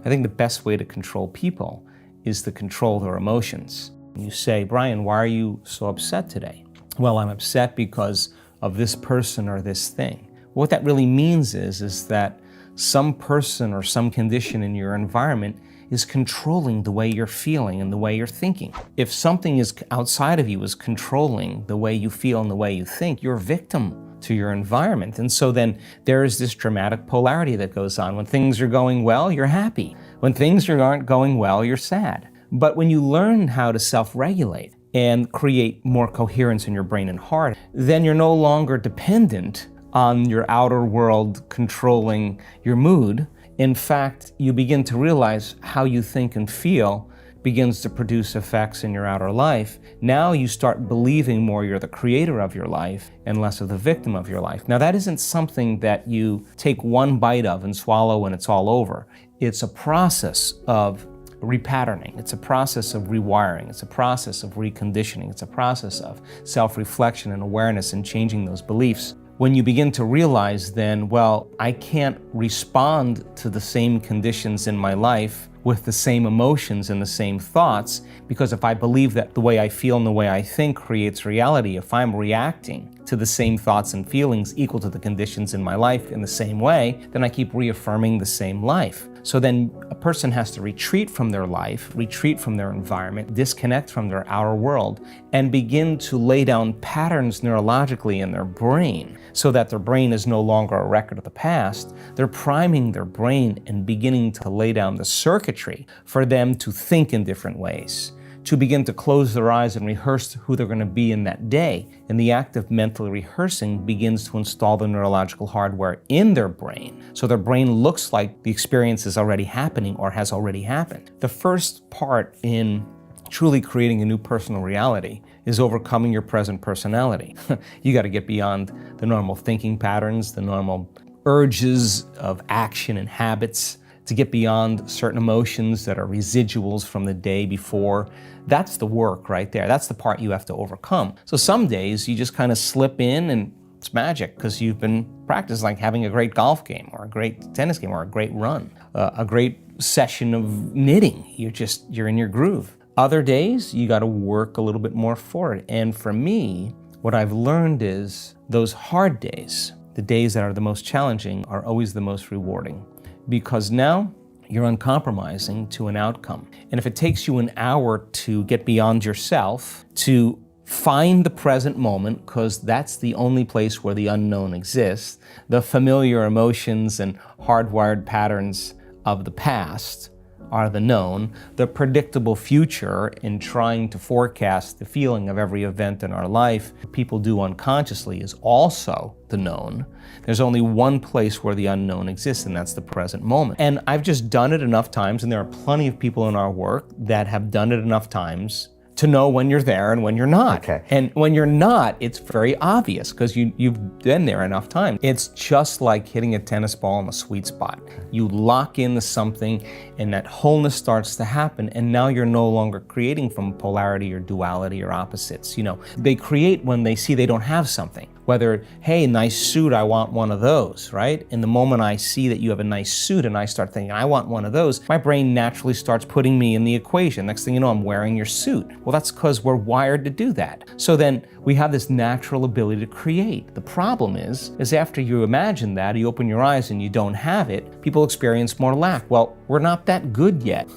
I think the best way to control people is to control their emotions. You say, Brian, why are you so upset today? Well, I'm upset because of this person or this thing. What that really means is that some person or some condition in your environment is controlling the way you're feeling and the way you're thinking. If something is outside of you is controlling the way you feel and the way you think, you're a victim to your environment. And so then there is this dramatic polarity that goes on. When things are going well, you're happy. When things aren't going well, you're sad. But when you learn how to self-regulate and create more coherence in your brain and heart, then you're no longer dependent on your outer world controlling your mood. In fact, you begin to realize how you think and feel begins to produce effects in your outer life. Now you start believing more you're the creator of your life and less of the victim of your life. Now that isn't something that you take one bite of and swallow and it's all over. It's a process of repatterning. It's a process of rewiring. It's a process of reconditioning. It's a process of self-reflection and awareness and changing those beliefs. When you begin to realize then, well, I can't respond to the same conditions in my life with the same emotions and the same thoughts, because if I believe that the way I feel and the way I think creates reality, if I'm reacting to the same thoughts and feelings equal to the conditions in my life in the same way, then I keep reaffirming the same life. So then a person has to retreat from their life, retreat from their environment, disconnect from their outer world, and begin to lay down patterns neurologically in their brain so that their brain is no longer a record of the past. They're priming their brain and beginning to lay down the circuitry for them to think in different ways, to begin to close their eyes and rehearse who they're going to be in that day. And the act of mentally rehearsing begins to install the neurological hardware in their brain. So their brain looks like the experience is already happening or has already happened. The first part in truly creating a new personal reality is overcoming your present personality. You got to get beyond the normal thinking patterns, the normal urges of action and habits, to get beyond certain emotions that are residuals from the day before. That's the work right there. That's the part you have to overcome. So some days you just kind of slip in and it's magic because you've been practicing, like having a great golf game or a great tennis game or a great run, a great session of knitting. You're in your groove. Other days you got to work a little bit more for it. And for me, what I've learned is those hard days, the days that are the most challenging, are always the most rewarding. Because now you're uncompromising to an outcome. And if it takes you an hour to get beyond yourself, to find the present moment, because that's the only place where the unknown exists, the familiar emotions and hardwired patterns of the past are the known, the predictable future in trying to forecast the feeling of every event in our life people do unconsciously is also the known. There's only one place where the unknown exists, and that's the present moment. And I've just done it enough times, and there are plenty of people in our work that have done it enough times to know when you're there and when you're not. Okay. And when you're not, it's very obvious because you've been there enough times. It's just like hitting a tennis ball in a sweet spot. You lock into something and that wholeness starts to happen, and now you're no longer creating from polarity or duality or opposites. They create when they see they don't have something. Whether, hey, nice suit, I want one of those, right? And the moment I see that you have a nice suit and I start thinking, I want one of those, my brain naturally starts putting me in the equation. Next thing you know, I'm wearing your suit. Well, that's because we're wired to do that. So then we have this natural ability to create. The problem is after you imagine that, you open your eyes and you don't have it, people experience more lack. Well, we're not that good yet.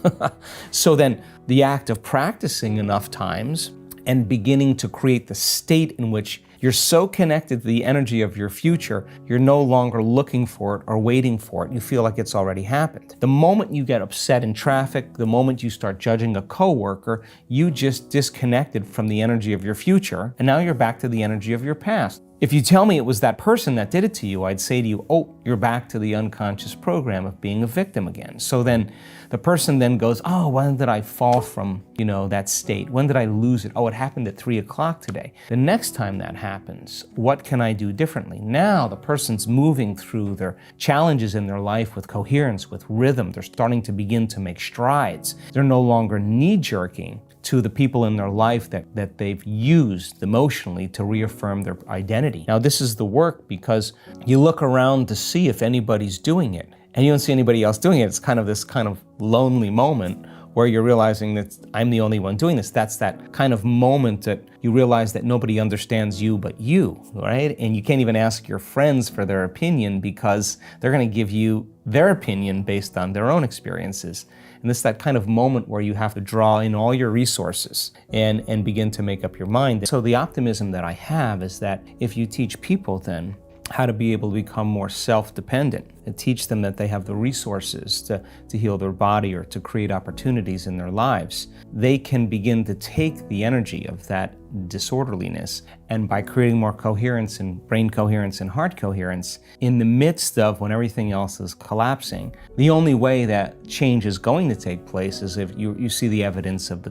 So then the act of practicing enough times and beginning to create the state in which you're so connected to the energy of your future, you're no longer looking for it or waiting for it. You feel like it's already happened. The moment you get upset in traffic, the moment you start judging a coworker, you just disconnected from the energy of your future, and now you're back to the energy of your past. If you tell me it was that person that did it to you, I'd say to you, oh, you're back to the unconscious program of being a victim again. So then the person then goes, oh, when did I fall from, that state? When did I lose it? Oh, it happened at 3 o'clock today. The next time that happens, what can I do differently? Now the person's moving through their challenges in their life with coherence, with rhythm. They're starting to begin to make strides. They're no longer knee-jerking to the people in their life that they've used emotionally to reaffirm their identity. Now, this is the work because you look around to see if anybody's doing it. and you don't see anybody else doing it. It's kind of this kind of lonely moment where you're realizing that I'm the only one doing this. That's that kind of moment that you realize that nobody understands you but you, right? And you can't even ask your friends for their opinion because they're going to give you their opinion based on their own experiences. And this is that kind of moment where you have to draw in all your resources and begin to make up your mind. So the optimism that I have is that if you teach people then how to be able to become more self-dependent and teach them that they have the resources to heal their body or to create opportunities in their lives, they can begin to take the energy of that disorderliness, and by creating more coherence and brain coherence and heart coherence in the midst of when everything else is collapsing, the only way that change is going to take place is if you see the evidence of the